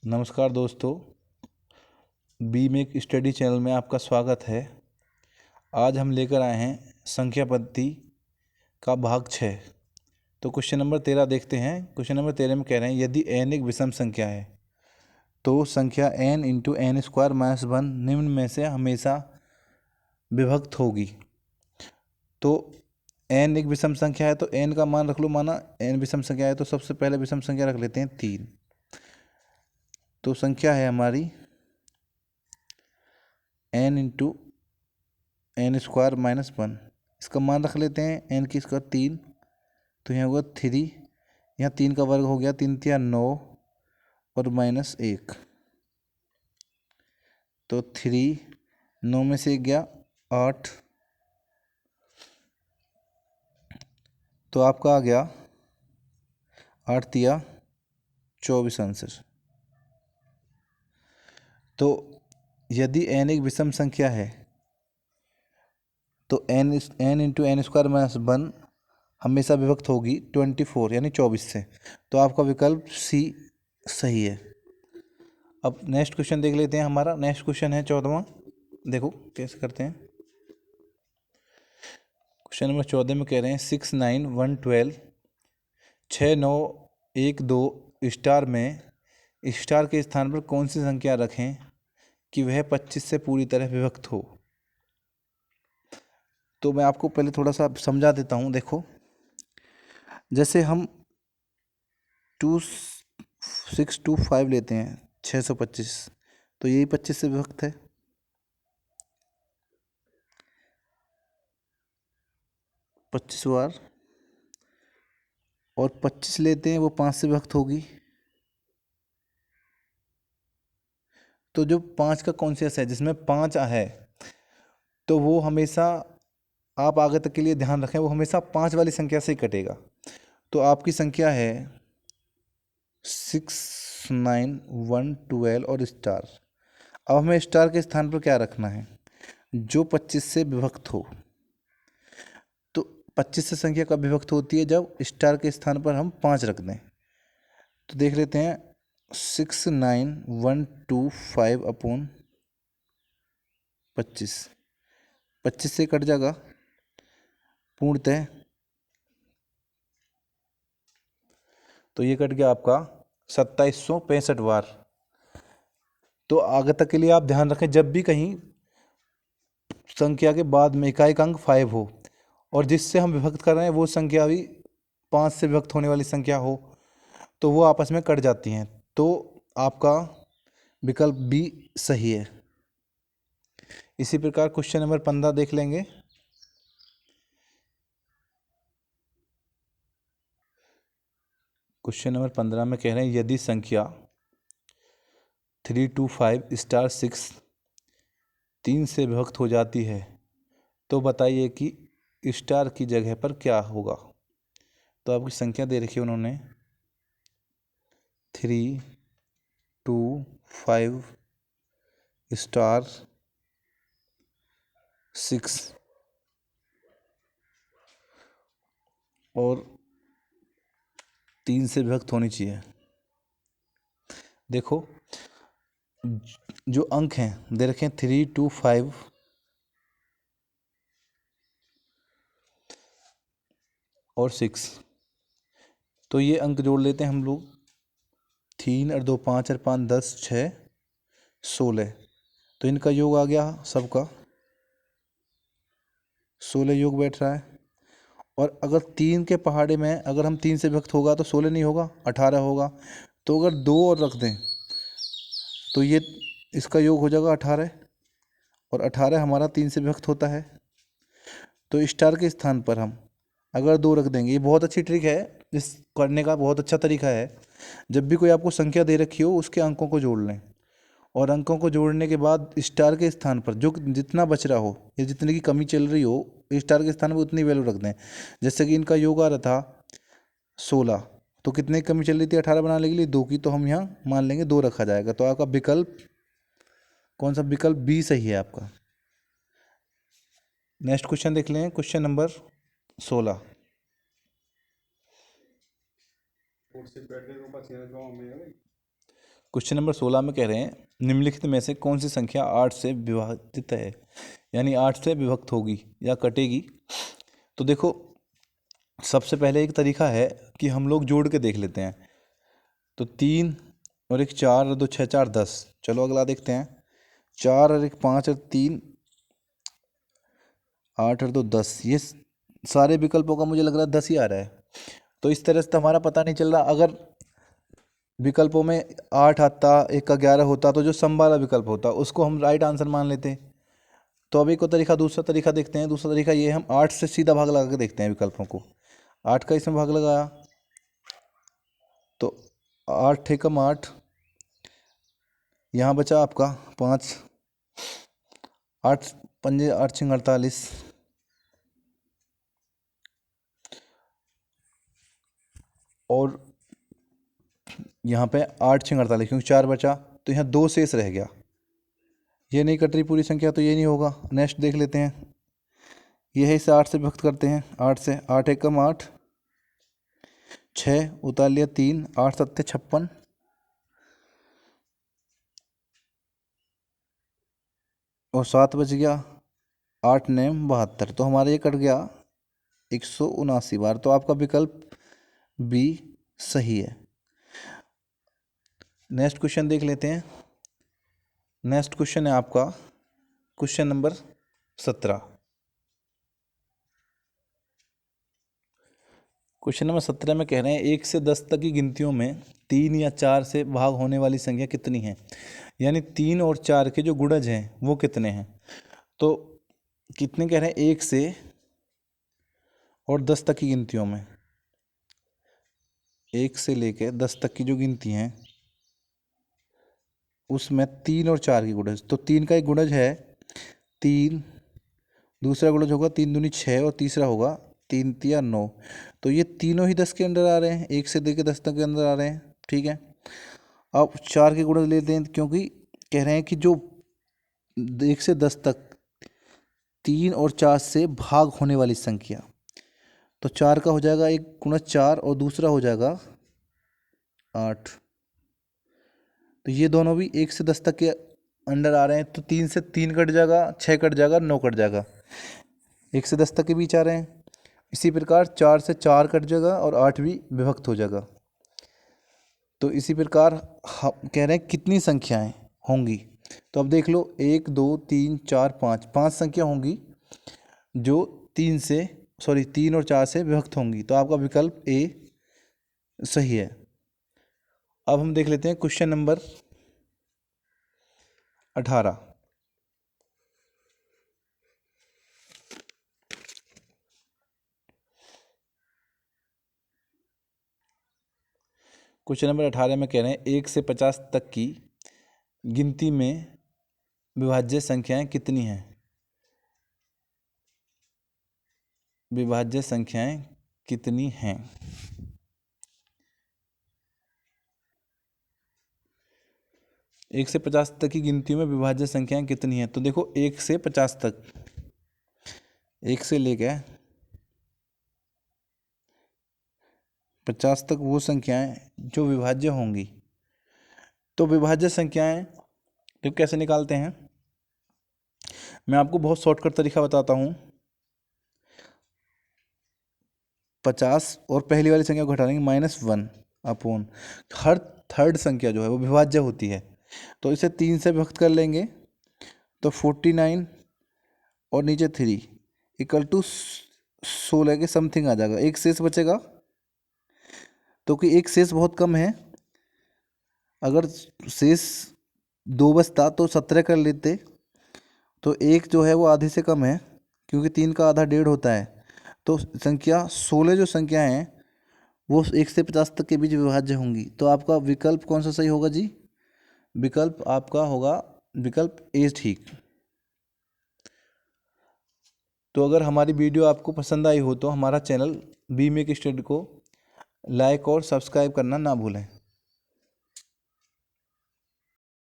नमस्कार दोस्तों, be make study channel में आपका स्वागत है। आज हम लेकर आए हैं संख्या पद्धति का भाग 6। तो क्वेश्चन नंबर 13 देखते हैं। क्वेश्चन नंबर 13 में कह रहे हैं यदि n एक विषम संख्या है तो संख्या n into n square minus 1 निम्न में से हमेशा विभक्त होगी। तो n एक विषम संख्या है तो n का मान रख लो, माना n विषम संख्या है तो सबसे पहले विषम संख्या रख लेते हैं 3। तो संख्या है हमारी n into n square minus 1, इसका मान रख लेते हैं n की स्क्वायर 3, तो यहाँ होगा 3, यहाँ 3 का वर्ग हो गया, 3 तिया 9 और माइनस 1, तो 3, 9 में से 1 गया 8, तो आपका आ गया 8 तिया 24 आंसर। तो यदि n एक विषम संख्या है तो n into n square minus 1 हमेशा विभक्त होगी 24 यानी 24 से। तो आपका विकल्प सी सही है। अब नेक्स्ट क्वेश्चन देख लेते हैं। हमारा नेक्स्ट क्वेश्चन है 14वां। देखो कैसे करते हैं। क्वेश्चन नंबर 14 में कह रहे हैं 6 9 1 12 6 9 1 2 स्टार में स्टार के स्थान पर कौन सी संख्या रखें कि वह 25 से पूरी तरह विभक्त हो। तो मैं आपको पहले थोड़ा सा समझा देता हूँ। देखो, जैसे हम 2625 लेते हैं 625, तो यही 25 से विभक्त है। 25 बार, और 25 लेते हैं वो 5 से विभक्त होगी। तो जो 5 का कॉन्शियस है जिसमें 5 है, तो वो हमेशा, आप आगे तक के लिए ध्यान रखें, वो हमेशा 5 वाली संख्या से ही कटेगा। तो आपकी संख्या है 6 9 1 12 और स्टार। अब हमें स्टार के स्थान पर क्या रखना है, जो 25 से विभक्त हो। तो 25 से संख्या कब विभक्त होती है, जब स्टार के स्थान पर हम 5 रख दें। तो देख लेते हैं 6 9 1 2 5 अपॉन 25, 25 से कट जाएगा पूर्णतः, तो ये कट गया आपका 2765 बार। तो आगे तक के लिए आप ध्यान रखें, जब भी कहीं संख्या के बाद में इकाई का अंक 5 हो और जिससे हम विभक्त कर रहे हैं वो संख्या भी 5 से विभक्त होने वाली संख्या हो, तो वो आपस में कट जाती हैं। तो आपका विकल्प बी सही है। इसी प्रकार क्वेश्चन नंबर 15 देख लेंगे। क्वेश्चन नंबर 15 में कह रहे हैं यदि संख्या 325 स्टार 6 3 से विभक्त हो जाती है तो बताइए कि स्टार की जगह पर क्या होगा। तो आपकी संख्या दे रखी है उन्होंने 3 2 5 स्टार 6 और 3 से विभक्त होनी चाहिए। देखो, जो अंक हैं दे रखे हैं 3 2 5 और 6, तो ये अंक जोड़ लेते हैं हम लोग। 3 और 2 5 और 5 10 6 16, तो इनका योग आ गया सबका 16 योग बैठ रहा है। और अगर 3 के पहाड़े में अगर हम 3 से विभक्त होगा तो 16 नहीं होगा, 18 होगा। तो अगर 2 और रख दें तो ये इसका योग हो जाएगा 18, और 18 हमारा 3 से विभक्त होता है। तो स्टार के स्थान पर हम अगर 2 रख देंगे, ये बहुत अच्छी ट्रिक है, इस करने का बहुत अच्छा तरीका है। जब भी कोई आपको संख्या दे रखी हो उसके अंकों को जोड़ लें, और अंकों को जोड़ने के बाद स्टार के स्थान पर जो जितना बच रहा हो या जितने की कमी चल रही हो, स्टार के स्थान पर उतनी वैल्यू रख दें। जैसे कि इनका योग आ रहा था 16, तो कितने की कमी चल रही थी 18 बनाने के लिए, 2 की, तो हम यहाँ मान लेंगे 2 रखा जाएगा। तो आपका विकल्प कौन सा, विकल्प बी सही है आपका। नेक्स्ट क्वेश्चन देख लें। Question number 16। क्वेश्चन नंबर 16 में कह रहे हैं निम्नलिखित में से कौन सी संख्या 8 से विभाजित है, यानी 8 से विभक्त होगी या कटेगी। तो देखो सबसे पहले एक तरीका है कि हम लोग जोड़ के देख लेते हैं। तो 3 और 1 4 और 2 6 4 10। चलो अगला देखते हैं। 4 और 1 5 और 3 8 और 2 10। ये सारे विकल्पों का मुझे लग रहा है 10 ही आ रहा है। तो इस तरह से तो हमारा पता नहीं चल रहा। अगर विकल्पों में 8 आता, 1 का 11 होता, तो जो सम वाला विकल्प होता उसको हम राइट आंसर मान लेते। तो अब एक और तरीका, दूसरा तरीका देखते हैं। दूसरा तरीका ये है, हम 8 से सीधा भाग लगा के देखते हैं विकल्पों को। 8 का इसमें भाग लगाया तो 8 एकम 8, यहाँ बचा आपका 5, 8 पंजे 8 छिंग 48, और यहाँ पे 8 छिंग 48, क्योंकि 4 बचा तो यहाँ 2 शेष रह गया। ये नहीं कट रही पूरी संख्या, तो ये नहीं होगा। नेक्स्ट देख लेते हैं। ये है, इसे 8 से विभक्त करते हैं। 8 से 8 एकम 8, 6 उतार लिया 3, 8 सत्ते 56, और 7 बच गया, 8 नेम 72। तो हमारा ये कट गया 179 बार। तो आपका विकल्प बी सही है। नेक्स्ट क्वेश्चन देख लेते हैं। नेक्स्ट क्वेश्चन है आपका क्वेश्चन नंबर 17। क्वेश्चन नंबर 17 में कह रहे हैं 1 से 10 तक की गिनतियों में 3 या 4 से भाग होने वाली संख्या कितनी है, यानी 3 और 4 के जो गुणज हैं वो कितने हैं। तो कितने कह रहे हैं, 1 से और 10 तक की गिनतियों में, 1 से लेकर 10 तक की जो गिनती हैं उसमें 3 और 4 की गुणज। तो 3 का एक गुणज है 3, दूसरा गुणज होगा 3 दूनी 6, और तीसरा होगा 3 तिया 9। तो ये तीनों ही 10 के अंदर आ रहे हैं, 1 से लेकर 10 तक के अंदर आ रहे हैं। ठीक है, अब 4 के गुणज लेते हैं, क्योंकि कह रहे हैं कि जो 1 से 10 तक 3 और 4 से भाग होने वाली संख्या, तो 4 का हो जाएगा एक गुणज 4, और दूसरा हो जाएगा 8। तो ये दोनों भी 1 से 10 तक के अंडर आ रहे हैं। तो 3 से 3 कट जाएगा, 6 कट जाएगा, 9 कट जाएगा, 1 से 10 तक के बीच आ रहे हैं। इसी प्रकार 4 से 4 कट जाएगा और 8 भी विभक्त हो जाएगा। तो इसी प्रकार हम कह रहे हैं कितनी संख्याएं होंगी। तो अब देख लो 1 2 3 4 5, 5 संख्या होंगी जो 3 और 4 से विभक्त होंगी। तो आपका विकल्प ए सही है। अब हम देख लेते हैं क्वेश्चन नंबर 18। क्वेश्चन नंबर 18 में कह रहे हैं 1 से 50 तक की गिनती में विभाज्य संख्याएं कितनी हैं। विभाज्य संख्याएं कितनी हैं। 1 से 50 तक की गिनतियों में विभाज्य संख्याएं कितनी हैं। तो देखो 1 से 50 तक, 1 से लेकर 50 तक वो संख्याएं जो विभाज्य होंगी। तो विभाज्य संख्याएं तो कैसे निकालते हैं, मैं आपको बहुत शॉर्टकट तरीका बताता हूँ। 50 और पहली वाली संख्या को घटा लेंगे -1 अपॉन हर थर्ड संख्या जो है वो विभाज्य होती है। तो इसे 3 से विभक्त कर लेंगे, तो 49 और नीचे 3 इक्वल टू 16 के समथिंग आ जाएगा। एक शेष बचेगा, तो कि एक शेष बहुत कम है। अगर शेष 2 बचता तो 17 कर लेते। तो एक जो है वो आधे से कम है, क्योंकि 3 का आधा 1.5 होता है। तो संख्या 16 जो संख्या हैं वो 1 से 50 तक के बीच विभाज्य होंगी। तो आपका विकल्प कौन सा सही होगा जी। विकल्प आपका होगा विकल्प ए ठीक। तो अगर हमारी वीडियो आपको पसंद आई हो तो हमारा चैनल बी मेक स्टडी को लाइक और सब्सक्राइब करना ना भूलें।